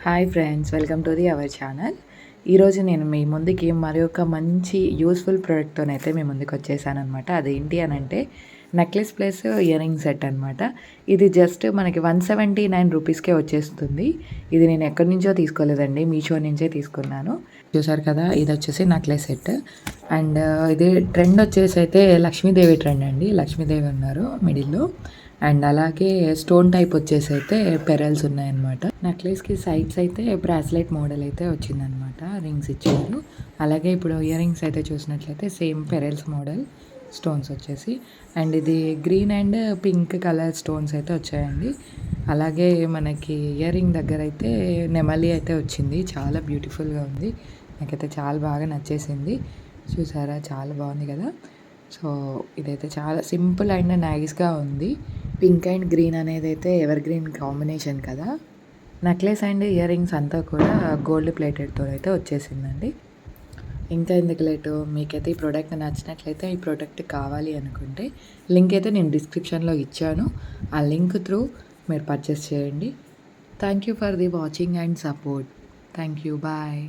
Hi friends, welcome to our channel. ఈరోజు నేను మీ ముందుకి మరొక మంచి యూస్ఫుల్ ప్రోడక్ట్తోనైతే మీ ముందుకు వచ్చేసానమాట. అదేంటి అని అంటే necklace plus ear ring set అనమాట. ఇది జస్ట్ మనకి 179 రూపీస్కే వచ్చేస్తుంది. ఇది నేను ఎక్కడి నుంచో తీసుకోలేదండి, మీషో నుంచే తీసుకున్నాను. చూసారు కదా, ఇది వచ్చేసి నెక్లెస్ సెట్. అండ్ ఇది ట్రెండ్ వచ్చేసి అయితే లక్ష్మీదేవి ట్రెండ్ అండి. లక్ష్మీదేవి ఉన్నారు మిడిల్లో. అండ్ అలాగే స్టోన్ టైప్ వచ్చేసి అయితే పెరల్స్ ఉన్నాయన్నమాట. నెక్లెస్కి సైడ్స్ అయితే బ్రాస్లెట్ మోడల్ అయితే వచ్చిందనమాట, రింగ్స్ ఇచ్చారు. అలాగే ఇప్పుడు ఇయర్ రింగ్స్ అయితే చూసినట్లయితే సేమ్ పెరల్స్ మోడల్ స్టోన్స్ వచ్చేసి. అండ్ ఇది green and pink colour stones అయితే వచ్చాయండి. అలాగే మనకి ఇయర్ రింగ్ దగ్గర అయితే నెమలి అయితే వచ్చింది. చాలా బ్యూటిఫుల్గా ఉంది, నాకైతే చాలా బాగా నచ్చేసింది. చూసారా, చాలా బాగుంది కదా. సో ఇదైతే చాలా సింపుల్ అండ్ నైస్గా ఉంది. పింక్ అండ్ గ్రీన్ అనేది అయితే ఎవర్ గ్రీన్ కాంబినేషన్ కదా. నెక్లెస్ అండ్ ఇయర్ రింగ్స్ అంతా కూడా గోల్డ్ ప్లేటెడ్తో అయితే వచ్చేసిందండి. ఇంకా ఎందుకు లేటు, మీకైతే ఈ ప్రోడక్ట్ నచ్చినట్లయితే, ఈ ప్రోడక్ట్ కావాలి అనుకుంటే లింక్ అయితే నేను డిస్క్రిప్షన్లో ఇచ్చాను. ఆ లింక్ త్రూ మీరు పర్చేస్ చేయండి. Thank you for the watching and support. Thank you, bye.